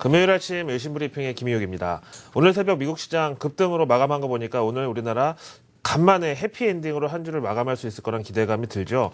금요일 아침 일신 브리핑의 김희욱입니다. 오늘 새벽 미국 시장 급등으로 마감한 거 보니까 오늘 우리나라 간만에 해피엔딩으로 한 주를 마감할 수 있을 거란 기대감이 들죠.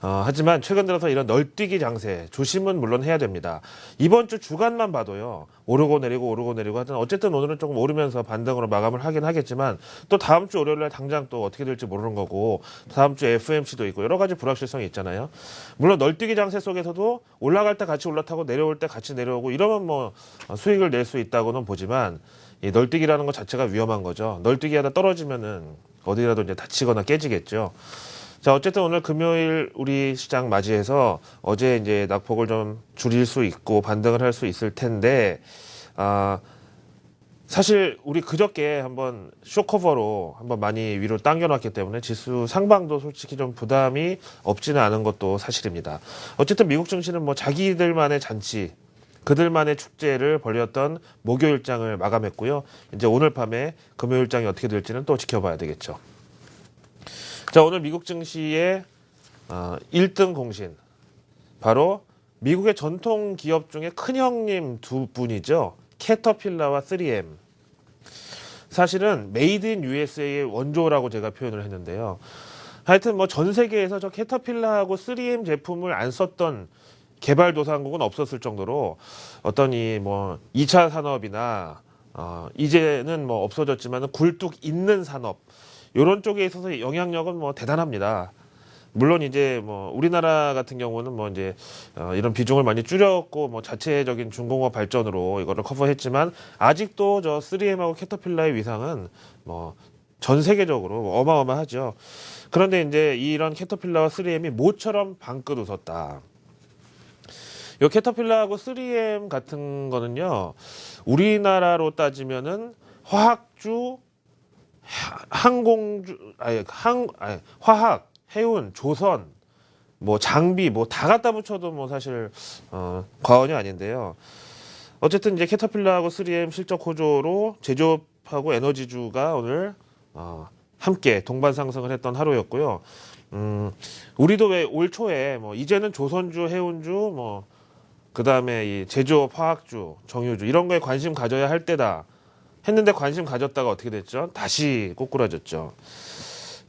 하지만 최근 들어서 이런 널뛰기 장세 조심은 물론 해야 됩니다. 이번 주 주간만 봐도요. 오르고 내리고 오르고 내리고 하여튼 어쨌든 오늘은 조금 오르면서 반등으로 마감을 하긴 하겠지만 또 다음 주 월요일날 당장 또 어떻게 될지 모르는 거고 다음 주 FMC도 있고 여러 가지 불확실성이 있잖아요. 물론 널뛰기 장세 속에서도 올라갈 때 같이 올라타고 내려올 때 같이 내려오고 이러면 뭐 수익을 낼 수 있다고는 보지만 이 널뛰기라는 것 자체가 위험한 거죠. 널뛰기 하다 떨어지면은 어디라도 이제 다치거나 깨지겠죠. 자, 어쨌든 오늘 금요일 우리 시장 맞이해서 어제 이제 낙폭을 좀 줄일 수 있고 반등을 할 수 있을 텐데, 사실 우리 그저께 한번 쇼커버로 한번 많이 위로 당겨놨기 때문에 지수 상방도 솔직히 좀 부담이 없지는 않은 것도 사실입니다. 어쨌든 미국 증시는 뭐 자기들만의 잔치, 그들만의 축제를 벌였던 목요일장을 마감했고요. 이제 오늘 밤에 금요일장이 어떻게 될지는 또 지켜봐야 되겠죠. 자, 오늘 미국 증시의 1등 공신, 바로 미국의 전통 기업 중에 큰 형님 두 분이죠. 캐터필라와 3M. 사실은 메이드 인 USA의 원조라고 제가 표현을 했는데요. 하여튼 뭐 전 세계에서 저 캐터필라하고 3M 제품을 안 썼던 개발도상국은 없었을 정도로 어떤 이 뭐 2차 산업이나 이제는 뭐 없어졌지만 굴뚝 있는 산업 이런 쪽에 있어서 영향력은 뭐 대단합니다. 물론 이제 뭐 우리나라 같은 경우는 뭐 이제 이런 비중을 많이 줄였고 뭐 자체적인 중공업 발전으로 이거를 커버했지만 아직도 저 3M하고 캐터필라의 위상은 뭐 전 세계적으로 어마어마하죠. 그런데 이제 이런 캐터필라와 3M이 모처럼 방긋 웃었다. 요 캐터필라하고 3M 같은 거는요, 우리나라로 따지면은 화학주, 항공주, 화학, 해운, 조선, 뭐 장비, 뭐 다 갖다 붙여도 뭐 사실 과언이 아닌데요. 어쨌든 이제 캐터필라하고 3M 실적 호조로 제조업하고 에너지주가 오늘 함께 동반 상승을 했던 하루였고요. 우리도 왜 올 초에 뭐 이제는 조선주, 해운주, 뭐 그다음에 이 제조업, 화학주, 정유주 이런 거에 관심 가져야 할 때다 했는데 관심 가졌다가 어떻게 됐죠? 다시 꼬꾸라졌죠.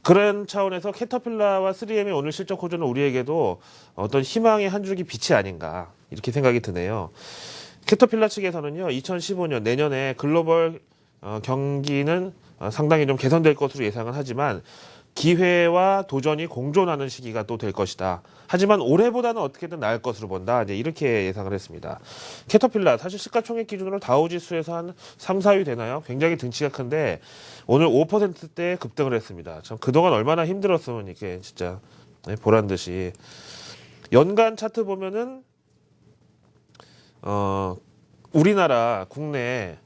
그런 차원에서 캐터필라와 3M의 오늘 실적 호조는 우리에게도 어떤 희망의 한 줄기 빛이 아닌가 이렇게 생각이 드네요. 캐터필라 측에서는요, 2015년 내년에 글로벌 경기는 상당히 좀 개선될 것으로 예상은 하지만 기회와 도전이 공존하는 시기가 또 될 것이다. 하지만 올해보다는 어떻게든 나을 것으로 본다. 이제 이렇게 예상을 했습니다. 캐터필라 사실 시가총액 기준으로 다우지수에서 한 3, 4위 되나요? 굉장히 등치가 큰데 오늘 5%대 급등을 했습니다. 참 그동안 얼마나 힘들었으면 이게 진짜 보란 듯이 연간 차트 보면은 우리나라 국내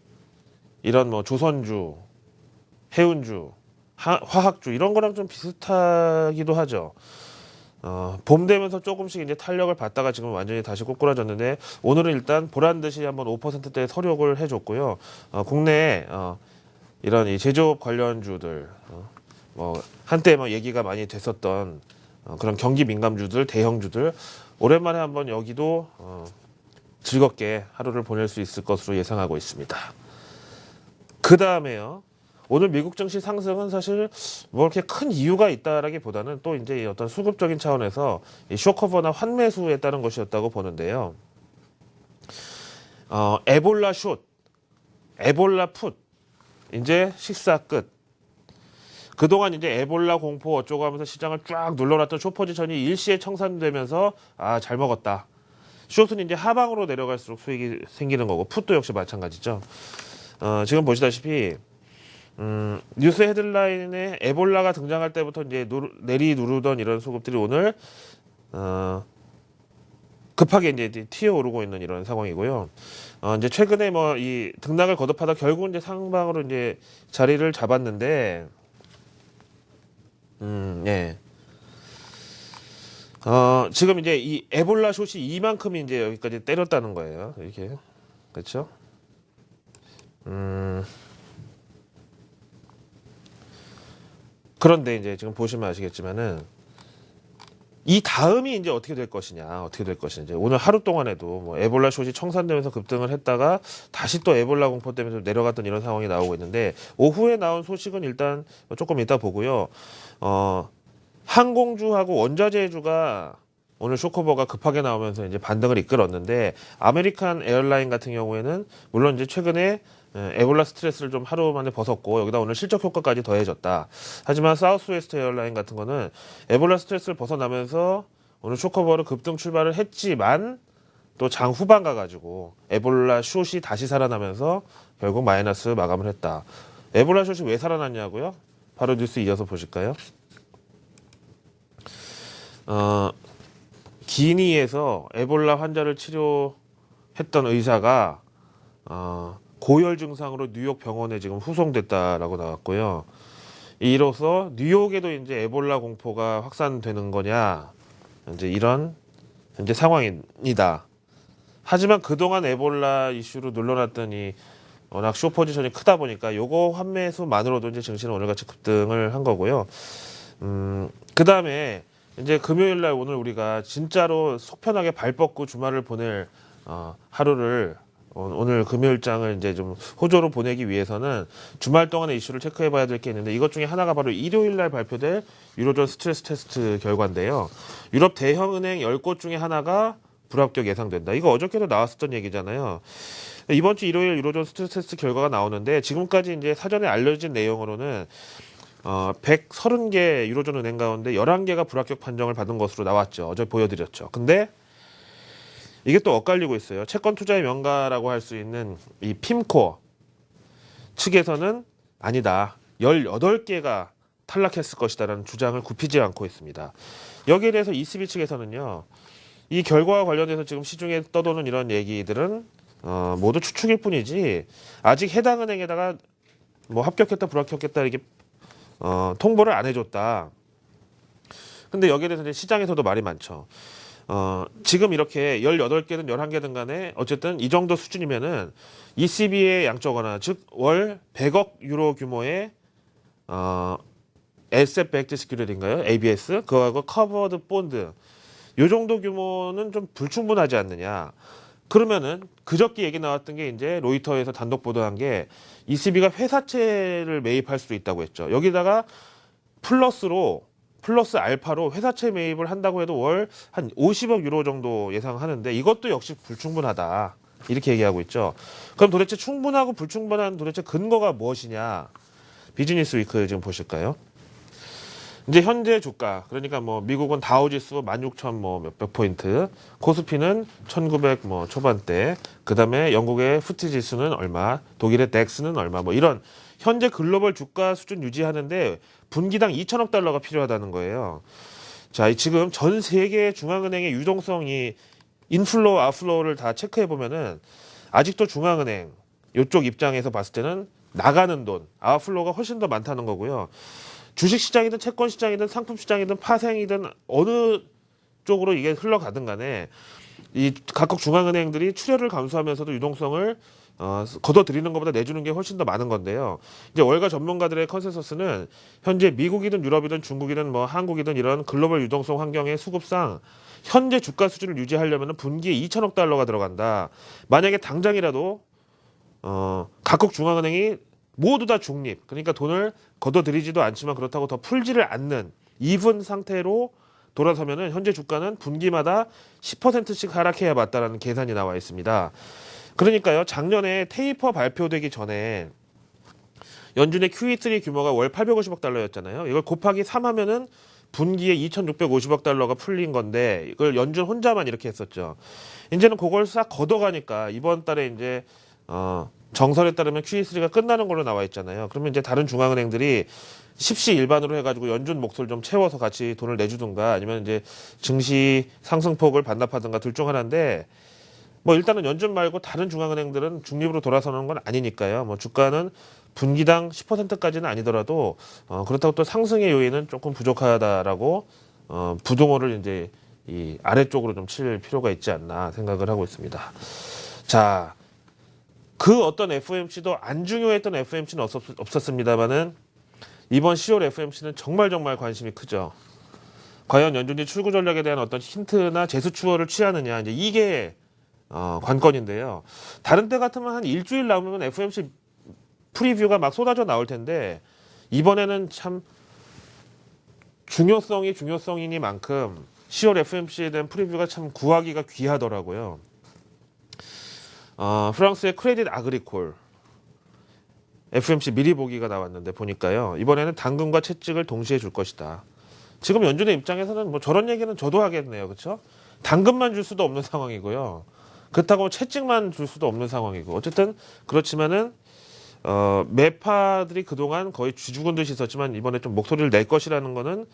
이런 뭐 조선주, 해운주, 화학주 이런 거랑 좀 비슷하기도 하죠. 봄 되면서 조금씩 이제 탄력을 받다가 지금 완전히 다시 꼬꾸라졌는데 오늘은 일단 보란 듯이 한번 5%대 서력을 해줬고요. 국내에 이런 이 제조업 관련주들, 뭐 한때 뭐 얘기가 많이 됐었던 그런 경기 민감주들, 대형주들 오랜만에 한번 여기도 즐겁게 하루를 보낼 수 있을 것으로 예상하고 있습니다. 그 다음에요. 오늘 미국 증시 상승은 사실 뭐 이렇게 큰 이유가 있다라기보다는 또 이제 어떤 수급적인 차원에서 이 쇼커버나 환매수에 따른 것이었다고 보는데요. 에볼라 숏, 에볼라 풋, 이제 식사 끝. 그동안 이제 에볼라 공포 어쩌고 하면서 시장을 쫙 눌러놨던 숏 포지션이 일시에 청산되면서 잘 먹었다. 숏은 이제 하방으로 내려갈수록 수익이 생기는 거고 풋도 역시 마찬가지죠. 지금 보시다시피 뉴스 헤드라인에 에볼라가 등장할 때부터 이제 내리 누르던 이런 수급들이 오늘 급하게 이제 튀어오르고 있는 이런 상황이고요. 이제 최근에 뭐 이 등락을 거듭하다 결국 이제 상방으로 이제 자리를 잡았는데, 예. 지금 이제 이 에볼라 숏이 이만큼이 이제 여기까지 때렸다는 거예요. 이렇게. 그렇죠? 그런데 이제 지금 보시면 아시겠지만은 이 다음이 이제 어떻게 될 것이냐, 어떻게 될 것이냐. 이제 오늘 하루 동안에도 뭐 에볼라 숏이 청산되면서 급등을 했다가 다시 또 에볼라 공포 때문에 좀 내려갔던 이런 상황이 나오고 있는데, 오후에 나온 소식은 일단 조금 이따 보고요. 항공주하고 원자재주가 오늘 쇼커버가 급하게 나오면서 이제 반등을 이끌었는데, 아메리칸 에어라인 같은 경우에는 물론 이제 최근에 에볼라 스트레스를 좀 하루 만에 벗었고 여기다 오늘 실적 효과까지 더해졌다. 하지만 사우스웨스트 에어라인 같은 거는 에볼라 스트레스를 벗어나면서 오늘 쇼커버로 급등 출발을 했지만 또 장 후반 가가지고 에볼라 숏이 다시 살아나면서 결국 마이너스 마감을 했다. 에볼라 숏이 왜 살아났냐고요? 바로 뉴스 이어서 보실까요? 기니에서 에볼라 환자를 치료했던 의사가 고열 증상으로 뉴욕 병원에 지금 후송됐다라고 나왔고요. 이로써 뉴욕에도 이제 에볼라 공포가 확산되는 거냐, 이제 이런 현재 상황입니다. 하지만 그동안 에볼라 이슈로 눌러놨더니 워낙 쇼 포지션이 크다 보니까 요거 환매수만으로도 이제 증시는 오늘같이 급등을 한 거고요. 그 다음에 이제 금요일 날 오늘 우리가 진짜로 속 편하게 발 뻗고 주말을 보낼 하루를 오늘 금요일장을 이제 좀 호조로 보내기 위해서는 주말 동안의 이슈를 체크해 봐야 될 게 있는데, 이것 중에 하나가 바로 일요일 날 발표될 유로존 스트레스 테스트 결과인데요. 유럽 대형 은행 10곳 중에 하나가 불합격 예상된다. 이거 어저께도 나왔었던 얘기잖아요. 이번 주 일요일 유로존 스트레스 테스트 결과가 나오는데, 지금까지 이제 사전에 알려진 내용으로는 130개 유로존 은행 가운데 11개가 불합격 판정을 받은 것으로 나왔죠. 어제 보여드렸죠. 근데 이게 또 엇갈리고 있어요. 채권 투자의 명가라고 할 수 있는 이 핌코 측에서는 아니다, 18개가 탈락했을 것이다라는 주장을 굽히지 않고 있습니다. 여기에 대해서 ECB 측에서는요, 이 결과와 관련해서 지금 시중에 떠도는 이런 얘기들은 모두 추측일 뿐이지 아직 해당 은행에다가 뭐 합격했다 불합격했다 이렇게 통보를 안 해줬다. 근데 여기에 대해서 이제 시장에서도 말이 많죠. 지금 이렇게 18개든 11개든 간에 어쨌든 이 정도 수준이면은 ECB의 양적 완화, 즉 월 100억 유로 규모의 Asset Backed Security인가요? ABS 그거하고 커버드 본드, 요 정도 규모는 좀 불충분하지 않느냐. 그러면은 그저께 얘기 나왔던 게 이제 로이터에서 단독 보도한 게 ECB가 회사채를 매입할 수도 있다고 했죠. 여기다가 플러스 알파로 회사채 매입을 한다고 해도 월 한 50억 유로 정도 예상하는데, 이것도 역시 불충분하다, 이렇게 얘기하고 있죠. 그럼 도대체 충분하고 불충분한 도대체 근거가 무엇이냐? 비즈니스 위크 지금 보실까요? 이제 현재 주가, 그러니까 뭐 미국은 다우지수 16,000 뭐 몇백 포인트, 코스피는 1900 뭐 초반대, 그 다음에 영국의 FT 지수는 얼마, 독일의 덱스는 얼마, 뭐 이런 현재 글로벌 주가 수준 유지하는데 분기당 2천억 달러가 필요하다는 거예요. 자, 지금 전 세계 중앙은행의 유동성이 인플로우, 아웃플로우를 다 체크해 보면은 아직도 중앙은행 이쪽 입장에서 봤을 때는 나가는 돈, 아웃플로우가 훨씬 더 많다는 거고요. 주식시장이든 채권시장이든 상품시장이든 파생이든 어느 쪽으로 이게 흘러가든 간에 이 각국 중앙은행들이 출혈을 감수하면서도 유동성을 걷어들이는 것보다 내주는 게 훨씬 더 많은 건데요. 이제 월가 전문가들의 컨센서스는 현재 미국이든 유럽이든 중국이든 뭐 한국이든 이런 글로벌 유동성 환경의 수급상 현재 주가 수준을 유지하려면 분기에 2천억 달러가 들어간다. 만약에 당장이라도 각국 중앙은행이 모두 다 중립, 그러니까 돈을 걷어들이지도 않지만 그렇다고 더 풀지를 않는 이분 상태로 돌아서면은 현재 주가는 분기마다 10%씩 하락해야 맞다라는 계산이 나와 있습니다. 그러니까요, 작년에 테이퍼 발표되기 전에 연준의 QE3 규모가 월 850억 달러였잖아요. 이걸 곱하기 3 하면은 분기에 2,650억 달러가 풀린 건데, 이걸 연준 혼자만 이렇게 했었죠. 이제는 그걸 싹 걷어가니까 이번 달에 이제 정설에 따르면 QE3가 끝나는 걸로 나와 있잖아요. 그러면 이제 다른 중앙은행들이 십시일반으로 해가지고 연준 몫을 좀 채워서 같이 돈을 내주든가, 아니면 이제 증시 상승폭을 반납하든가 둘 중 하나인데, 뭐 일단은 연준 말고 다른 중앙은행들은 중립으로 돌아서는 건 아니니까요. 뭐 주가는 분기당 10%까지는 아니더라도 그렇다고 또 상승의 요인은 조금 부족하다라고 부동호를 이제 이 아래쪽으로 좀 칠 필요가 있지 않나 생각을 하고 있습니다. 자, 그 어떤 FOMC도 안 중요했던 FOMC는 없었습니다만은 이번 10월 FOMC는 정말 관심이 크죠. 과연 연준이 출구 전략에 대한 어떤 힌트나 재수추어를 취하느냐 이제 이게 관건인데요. 다른 때 같으면 한 일주일 남으면 FOMC 프리뷰가 막 쏟아져 나올 텐데 이번에는 참 중요성이니만큼 10월 FOMC에 대한 프리뷰가 참 구하기가 귀하더라고요. 프랑스의 크레딧 아그리콜 FOMC 미리 보기가 나왔는데 보니까요. 이번에는 당근과 채찍을 동시에 줄 것이다. 지금 연준의 입장에서는 뭐 저런 얘기는 저도 하겠네요. 그렇죠? 당근만 줄 수도 없는 상황이고요. 그렇다고 채찍만 줄 수도 없는 상황이고. 어쨌든 그렇지만은 매파들이 그동안 거의 쥐죽은 듯이 있었지만 이번에 좀 목소리를 낼 것이라는 거는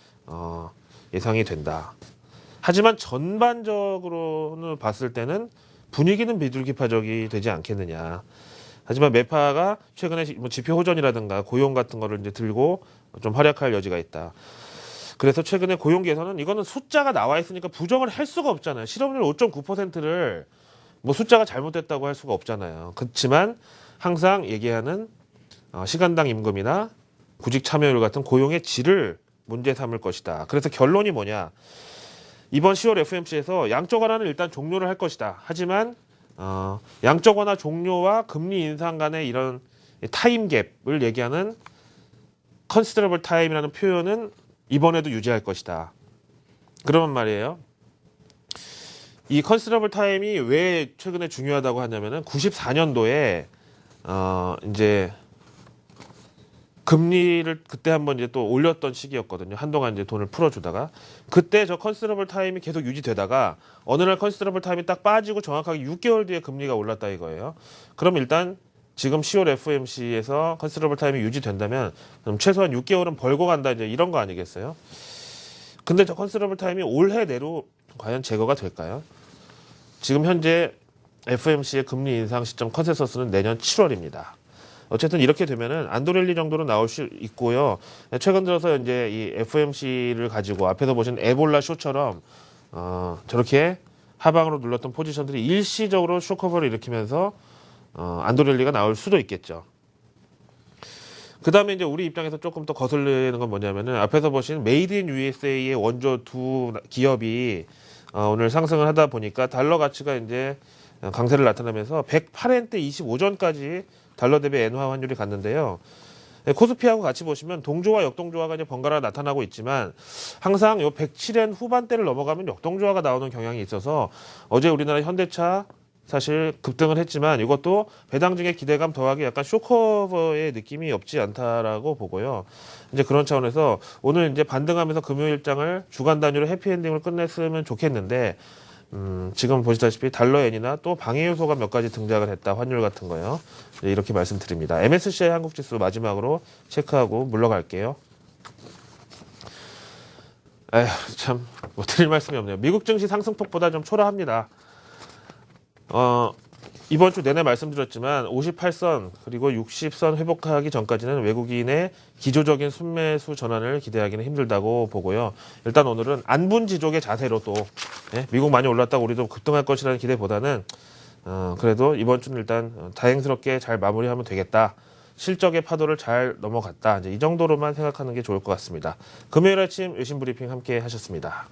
예상이 된다. 하지만 전반적으로는 봤을 때는 분위기는 비둘기파적이 되지 않겠느냐. 하지만 매파가 최근에 뭐 지표 호전이라든가 고용 같은 거를 이제 들고 좀 활약할 여지가 있다. 그래서 최근에 고용 개선은 이거는 숫자가 나와 있으니까 부정을 할 수가 없잖아요. 실업률 5.9%를 뭐 숫자가 잘못됐다고 할 수가 없잖아요. 그렇지만 항상 얘기하는 시간당 임금이나 구직 참여율 같은 고용의 질을 문제 삼을 것이다. 그래서 결론이 뭐냐? 이번 10월 FOMC에서 양적 완화는 일단 종료를 할 것이다. 하지만 양적 완화 종료와 금리 인상 간의 이런 타임 갭을 얘기하는 considerable time이라는 표현은 이번에도 유지할 것이다. 그러면 말이에요. 이 considerable time이 왜 최근에 중요하다고 하냐면은 94년도에 이제 금리를 그때 한번 이제 또 올렸던 시기였거든요. 한동안 이제 돈을 풀어주다가 그때 저 컨시더러블 타임이 계속 유지되다가 어느 날 컨시더러블 타임이 딱 빠지고 정확하게 6개월 뒤에 금리가 올랐다 이거예요. 그럼 일단 지금 10월 FOMC에서 컨시더러블 타임이 유지된다면 그럼 최소한 6개월은 벌고 간다 이제 이런 거 아니겠어요? 근데 저 컨시더러블 타임이 올해 내로 과연 제거가 될까요? 지금 현재 FOMC의 금리 인상 시점 컨센서스는 내년 7월입니다. 어쨌든 이렇게 되면은 안도렐리 정도로 나올 수 있고요. 최근 들어서 이제 이 FOMC를 가지고 앞에서 보신 에볼라 쇼처럼 저렇게 하방으로 눌렀던 포지션들이 일시적으로 쇼커버를 일으키면서 안도렐리가 나올 수도 있겠죠. 그 다음에 이제 우리 입장에서 조금 더 거슬리는 건 뭐냐면은 앞에서 보신 메이드 인 USA의 원조 두 기업이 오늘 상승을 하다 보니까 달러 가치가 이제 강세를 나타나면서 108엔대 25전까지 달러 대비 엔화 환율이 갔는데요. 코스피하고 같이 보시면 동조와 역동조화가 이제 번갈아 나타나고 있지만 항상 요 107엔 후반대를 넘어가면 역동조화가 나오는 경향이 있어서 어제 우리나라 현대차 사실 급등을 했지만 이것도 배당 중에 기대감 더하기 약간 쇼커버의 느낌이 없지 않다라고 보고요. 이제 그런 차원에서 오늘 이제 반등하면서 금요일장을 주간 단위로 해피엔딩을 끝냈으면 좋겠는데 지금 보시다시피 달러엔이나 또 방해 요소가 몇 가지 등장을 했다. 환율 같은 거요. 이렇게 말씀드립니다. MSCI 한국지수 마지막으로 체크하고 물러갈게요. 에휴, 참, 뭐 드릴 말씀이 없네요. 미국 증시 상승폭보다 좀 초라합니다. 이번 주 내내 말씀드렸지만 58선 그리고 60선 회복하기 전까지는 외국인의 기조적인 순매수 전환을 기대하기는 힘들다고 보고요. 일단 오늘은 안분지족의 자세로 또 미국 많이 올랐다고 우리도 급등할 것이라는 기대보다는 그래도 이번 주는 일단 다행스럽게 잘 마무리하면 되겠다. 실적의 파도를 잘 넘어갔다. 이제 이 정도로만 생각하는 게 좋을 것 같습니다. 금요일 아침 외신 브리핑 함께 하셨습니다.